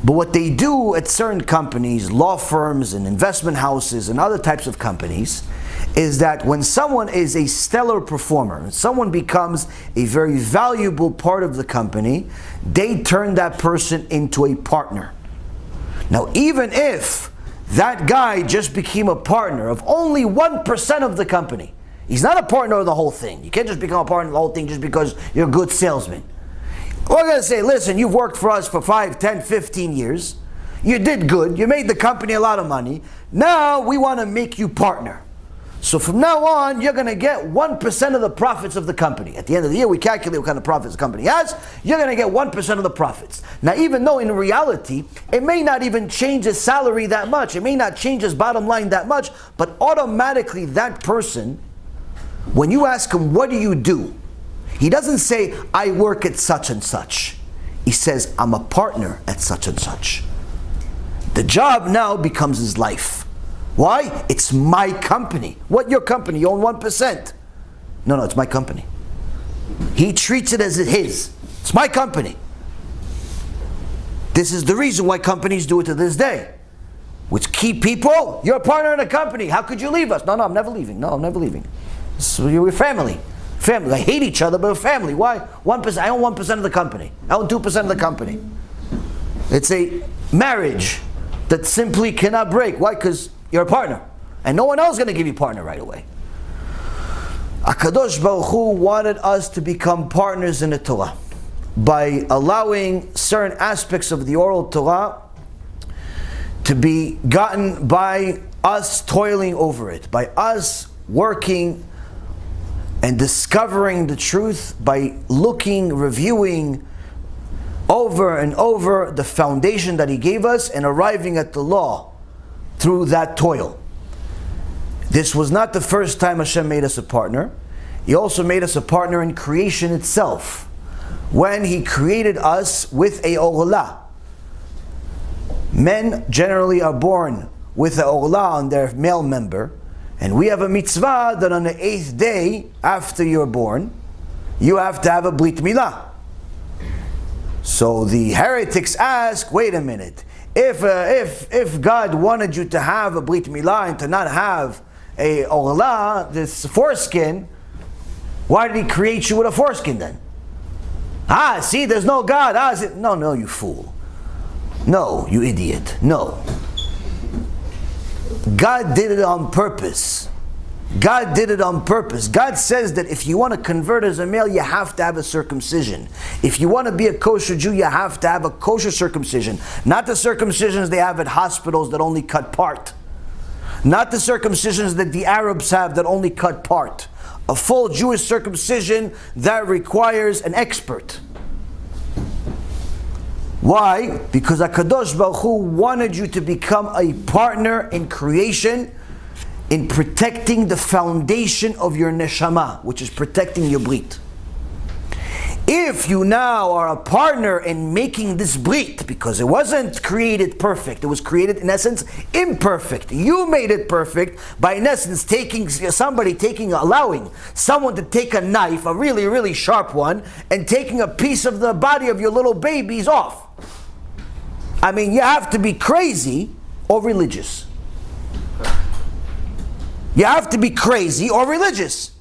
But what they do at certain companies, law firms and investment houses and other types of companies, is that when someone is a stellar performer, and someone becomes a very valuable part of the company, they turn that person into a partner. Now, even if that guy just became a partner of only 1% of the company, he's not a partner of the whole thing. You can't just become a partner of the whole thing just because you're a good salesman. We're going to say, listen, you've worked for us for 5, 10, 15 years. You did good. You made the company a lot of money. Now we want to make you partner. So from now on, you're going to get 1% of the profits of the company. At the end of the year, we calculate what kind of profits the company has. You're going to get 1% of the profits. Now, even though in reality, it may not even change his salary that much. It may not change his bottom line that much. But automatically, that person, when you ask him, what do you do? He doesn't say, I work at such and such. He says, I'm a partner at such and such. The job now becomes his life. Why? It's my company. What, your company? You own 1%. No, it's my company. He treats it as his. It's my company. This is the reason why companies do it to this day. Which key people, you're a partner in a company. How could you leave us? No, I'm never leaving. No, I'm never leaving. So we're family. Family. I hate each other, but we're family. Why? 1%. I own 1% of the company. I own 2% of the company. It's a marriage that simply cannot break. Why? Because you're a partner. And no one else is going to give you partner right away. HaKadosh Baruch Hu wanted us to become partners in the Torah by allowing certain aspects of the oral Torah to be gotten by us toiling over it, by us working and discovering the truth, by looking, reviewing over and over the foundation that He gave us and arriving at the law through that toil. This was not the first time Hashem made us a partner. He also made us a partner in creation itself, when He created us with a orla. Men generally are born with a orla on their male member, and we have a mitzvah that on the 8th day after you're born, you have to have a brit milah. So the heretics ask, wait a minute, if God wanted you to have a brit milah and to not have a orla, this foreskin, why did He create you with a foreskin then? See, there's no God. No, you fool. No, you idiot. No. God did it on purpose. God did it on purpose. God says that if you want to convert as a male, you have to have a circumcision. If you want to be a kosher Jew, you have to have a kosher circumcision. Not the circumcisions they have at hospitals that only cut part. Not the circumcisions that the Arabs have that only cut part. A full Jewish circumcision that requires an expert. Why? Because HaKadosh Baruch Hu wanted you to become a partner in creation, in protecting the foundation of your neshama, which is protecting your brit. If you now are a partner in making this brit, because it wasn't created perfect, it was created in essence imperfect. You made it perfect by in essence allowing someone to take a knife, a really, really sharp one, and taking a piece of the body of your little babies off. I mean, you have to be crazy or religious. You have to be crazy or religious.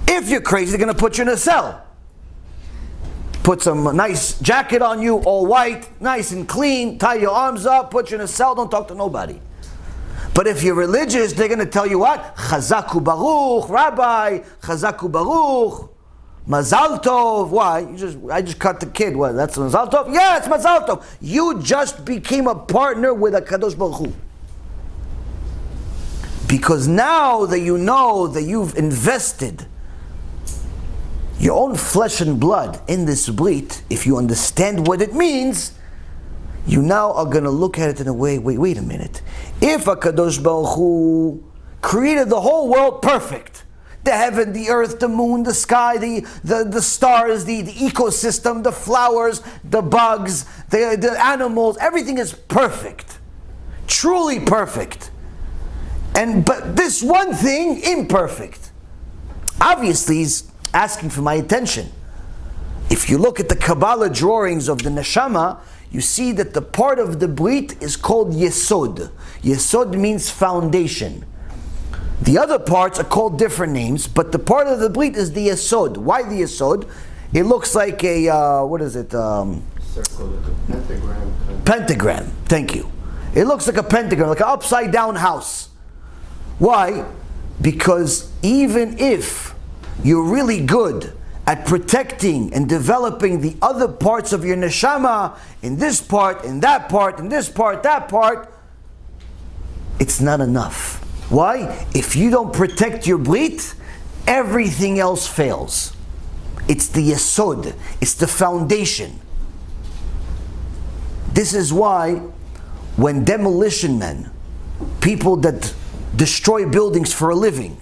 If you're crazy, they're going to put you in a cell. Put some nice jacket on you, all white, nice and clean, tie your arms up, put you in a cell, don't talk to nobody. But if you're religious, they're going to tell you what? Chazaku Baruch, Rabbi, Chazaku Baruch, Mazal Tov. Why? I just cut the kid. What? That's Mazal Tov? Yeah, it's Mazal Tov. You just became a partner with HaKadosh Baruch Hu. Because now that you know that you've invested your own flesh and blood in this brit, if you understand what it means, you now are going to look at it in a way, wait a minute. If HaKadosh Baruch Hu created the whole world perfect, the heaven, the earth, the moon, the sky, the stars, the ecosystem, the flowers, the bugs, the animals, everything is perfect. Truly perfect. But this one thing, imperfect. Obviously, he's asking for my attention. If you look at the Kabbalah drawings of the neshama, you see that the part of the brit is called yesod. Yesod means foundation. The other parts are called different names, but the part of the brit is the yesod. Why the yesod? It looks like a, what is it? Circle, like a pentagram. Pentagram, thank you. It looks like a pentagram, like an upside down house. Why? Because even if you're really good at protecting and developing the other parts of your neshama, in this part, in that part, in this part, that part, it's not enough. Why? If you don't protect your brit, everything else fails. It's the yesod, it's the foundation. This is why when demolition men, people that destroy buildings for a living,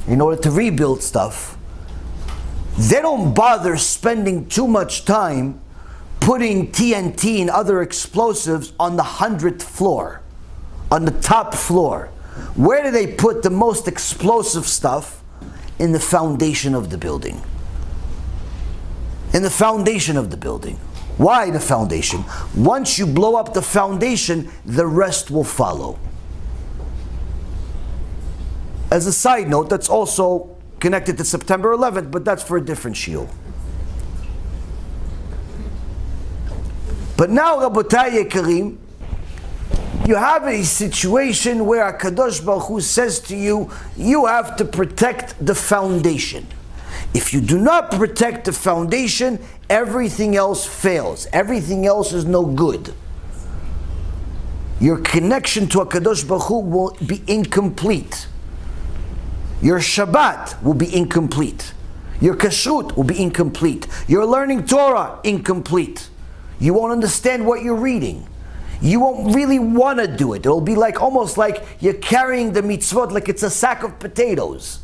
in order to rebuild stuff, they don't bother spending too much time putting TNT and other explosives on the 100th floor, on the top floor. Where do they put the most explosive stuff? In the foundation of the building. In the foundation of the building. Why the foundation? Once you blow up the foundation, the rest will follow. As a side note, that's also connected to September 11th, but that's for a different shiur. But now, Rabotai Yekarim, you have a situation where HaKadosh Baruch Hu says to you, you have to protect the foundation. If you do not protect the foundation, everything else fails. Everything else is no good. Your connection to HaKadosh Baruch Hu will be incomplete. Your Shabbat will be incomplete. Your Kashrut will be incomplete. Your learning Torah, incomplete. You won't understand what you're reading. You won't really want to do it. It'll be like almost like you're carrying the mitzvot like it's a sack of potatoes.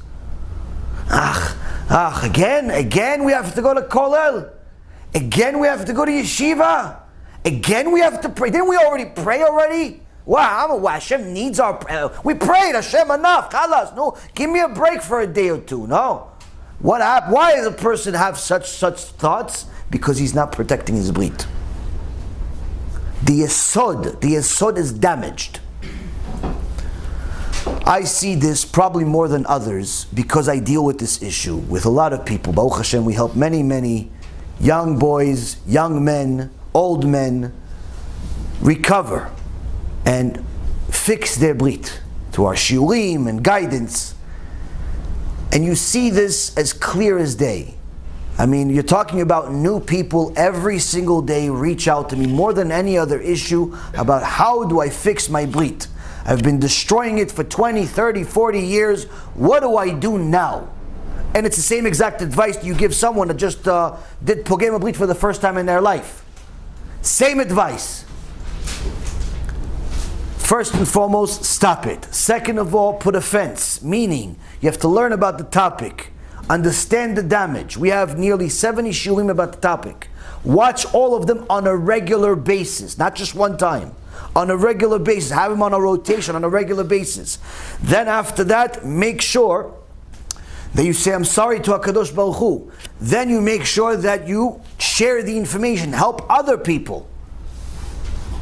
Again we have to go to Kollel. Again we have to go to yeshiva. Again we have to pray. Didn't we already pray already? Wow, Hashem needs our prayer. We prayed, Hashem, enough. Chalas, no, give me a break for a day or two. No. What happened? Why does a person have such thoughts? Because he's not protecting his brit. The yesod is damaged. I see this probably more than others because I deal with this issue with a lot of people. Baruch Hashem, we help many young boys, young men, old men recover and fix their brit through our shiurim and guidance. And you see this as clear as day. I mean, you're talking about new people every single day reach out to me more than any other issue about how do I fix my brit. I've been destroying it for 20, 30, 40 years. What do I do now? And it's the same exact advice you give someone that just did pogem brit for the first time in their life. Same advice. First and foremost, stop it. Second of all, put a fence. Meaning, you have to learn about the topic. Understand the damage. We have nearly 70 shiurim about the topic. Watch all of them on a regular basis, not just one time. On a regular basis. Have them on a rotation on a regular basis. Then after that, make sure that you say, I'm sorry to HaKadosh Baruch Hu. Then you make sure that you share the information. Help other people.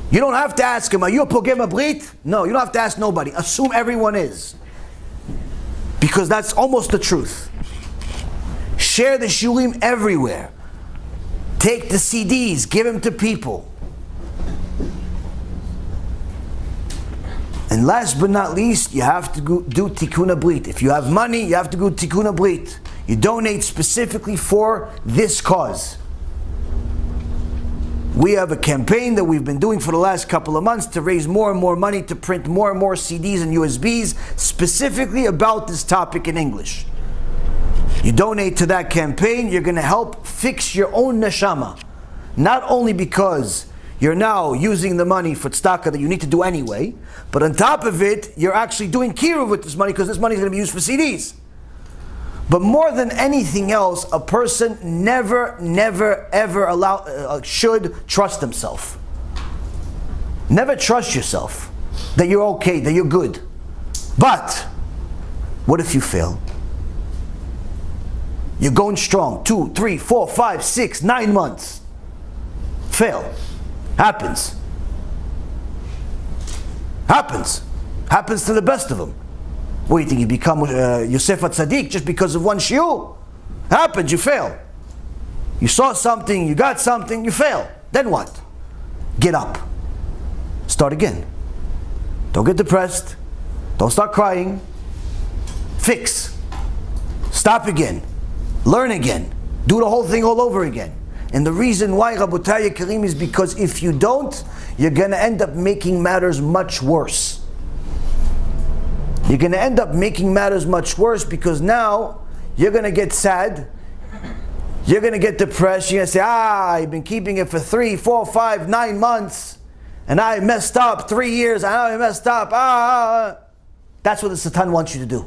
You don't have to ask him, are you a pogem brit? No, you don't have to ask nobody. Assume everyone is. Because that's almost the truth. Share the shiurim everywhere. Take the CDs, give them to people. And last but not least, you have to do tikkun brit. If you have money, you have to do tikkun brit. You donate specifically for this cause. We have a campaign that we've been doing for the last couple of months to raise more and more money to print more and more CDs and USBs specifically about this topic in English. You donate to that campaign, you're going to help fix your own neshama. Not only because you're now using the money for tzedakah that you need to do anyway, but on top of it, you're actually doing kiruv with this money because this money is going to be used for CDs. But more than anything else, a person never, ever should trust himself. Never trust yourself that you're okay, that you're good. But what if you fail? You're going strong. 2, 3, 4, 5, 6, 9 months. Fail. Happens. Happens to the best of them. What do you think? You become Yosef HaTzadik just because of one shiur? Happens, you fail. You saw something, you got something, you fail. Then what? Get up. Start again. Don't get depressed. Don't start crying. Fix. Stop again. Learn again. Do the whole thing all over again. And the reason why, Rabotai Yekarim, is because if you don't, you're going to end up making matters much worse. You're going to end up making matters much worse because now you're going to get sad. You're going to get depressed. You're going to say, I've been keeping it for 3, 4, 5, 9 months. And I messed up 3 years. I messed up. That's what the Satan wants you to do.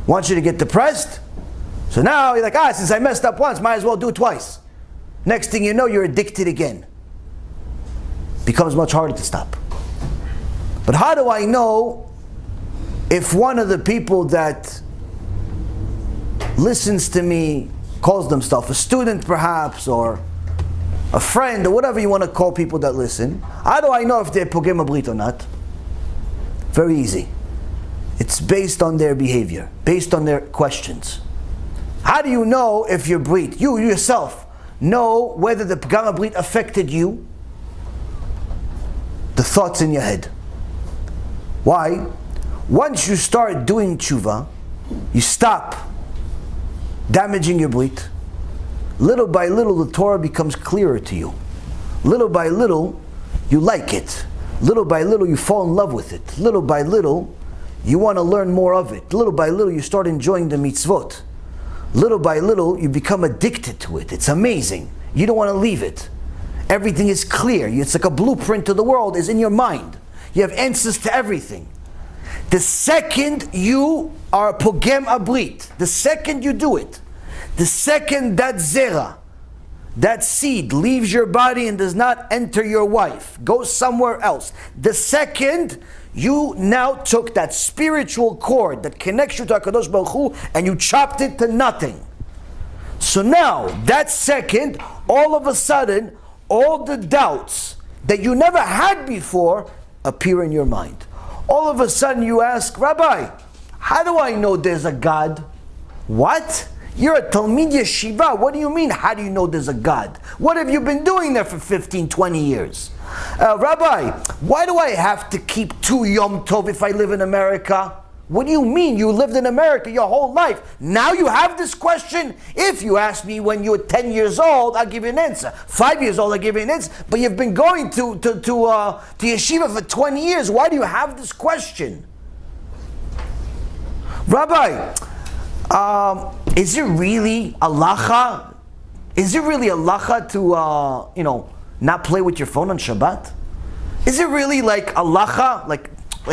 Wants you to get depressed. So now you're like, since I messed up once, might as well do it twice. Next thing you know, you're addicted again. Becomes much harder to stop. But how do I know if one of the people that listens to me, calls themselves a student perhaps, or a friend, or whatever you want to call people that listen, how do I know if they're pogem abrit or not? Very easy. It's based on their behavior, based on their questions. How do you know if you're brit? You yourself know whether the pogem abrit affected you, the thoughts in your head. Why? Once you start doing tshuva, you stop damaging your brit. Little by little, the Torah becomes clearer to you. Little by little, you like it. Little by little, you fall in love with it. Little by little, you want to learn more of it. Little by little, you start enjoying the mitzvot. Little by little, you become addicted to it. It's amazing. You don't want to leave it. Everything is clear. It's like a blueprint to the world is in your mind. You have answers to everything. The second you are pogem abrit, the second you do it, the second that zera, that seed leaves your body and does not enter your wife, goes somewhere else, the second you now took that spiritual cord that connects you to HaKadosh Baruch Hu and you chopped it to nothing. So now, that second, all of a sudden, all the doubts that you never had before appear in your mind. All of a sudden you ask, Rabbi, how do I know there's a God? What? You're a Talmid Yeshiva. What do you mean, how do you know there's a God? What have you been doing there for 15, 20 years? Rabbi, why do I have to keep 2 Yom Tov if I live in America? What do you mean? You lived in America your whole life. Now you have this question? If you ask me when you were 10 years old, I'll give you an answer. 5 years old, I'll give you an answer. But you've been going to yeshiva for 20 years. Why do you have this question? Rabbi, is it really halacha? Is it really halacha to, not play with your phone on Shabbat? Is it really like halacha? Like,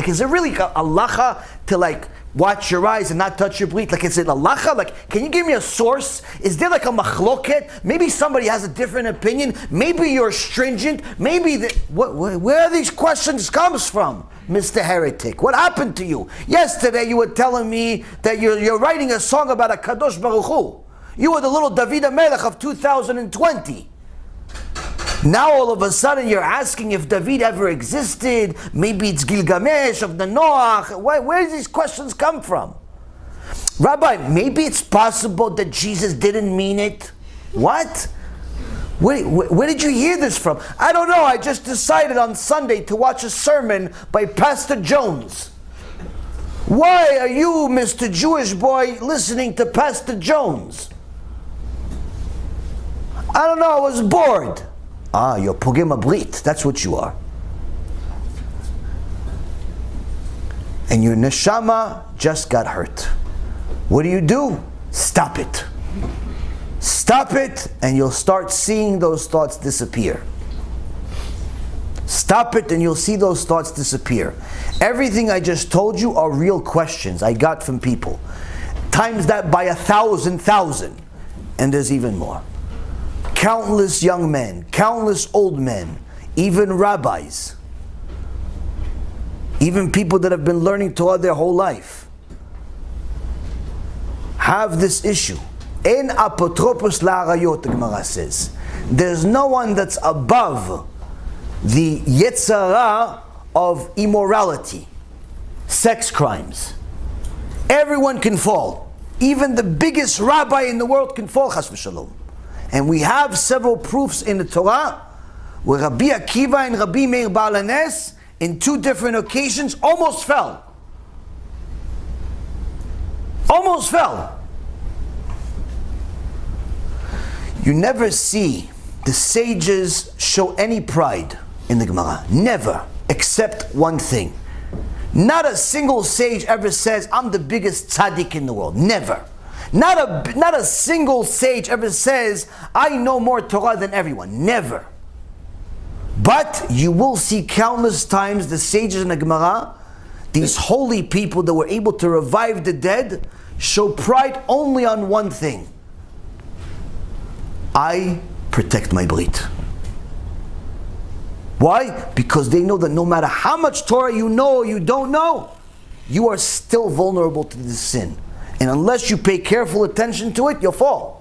is it really halacha to watch your eyes and not touch your brit? Like, is it halacha? Can you give me a source? Is there a machloket? Maybe somebody has a different opinion. Maybe you're stringent. Maybe where are these questions comes from, Mr. Heretic? What happened to you? Yesterday you were telling me that you're writing a song about a Kadosh Baruch Hu. You were the little David HaMelech of 2020. Now all of a sudden you're asking if David ever existed. Maybe it's Gilgamesh of the Noach. Where do these questions come from? Rabbi, maybe it's possible that Jesus didn't mean it. What? Where did you hear this from? I don't know. I just decided on Sunday to watch a sermon by Pastor Jones. Why are you, Mr. Jewish boy, listening to Pastor Jones? I don't know. I was bored. You're pogem abrit. That's what you are. And your neshama just got hurt. What do? Stop it. Stop it, and you'll start seeing those thoughts disappear. Stop it, and you'll see those thoughts disappear. Everything I just told you are real questions I got from people. Times that by 1,000,000, and there's even more. Countless young men, countless old men, even rabbis, even people that have been learning Torah their whole life, have this issue. En apotropos la'arayot, the Gemara says. There's no one that's above the yetzara of immorality, sex crimes. Everyone can fall. Even the biggest rabbi in the world can fall, chas v'shalom. And we have several proofs in the Torah where Rabbi Akiva and Rabbi Meir Baal HaNes, in two different occasions, almost fell. Almost fell. You never see the sages show any pride in the Gemara. Never. Except one thing. Not a single sage ever says, I'm the biggest tzaddik in the world. Never. Not a single sage ever says, I know more Torah than everyone. Never. But you will see countless times the sages in the Gemara, these holy people that were able to revive the dead, show pride only on one thing. I protect my brit. Why? Because they know that no matter how much Torah you know or you don't know, you are still vulnerable to this sin. And unless you pay careful attention to it, you'll fall.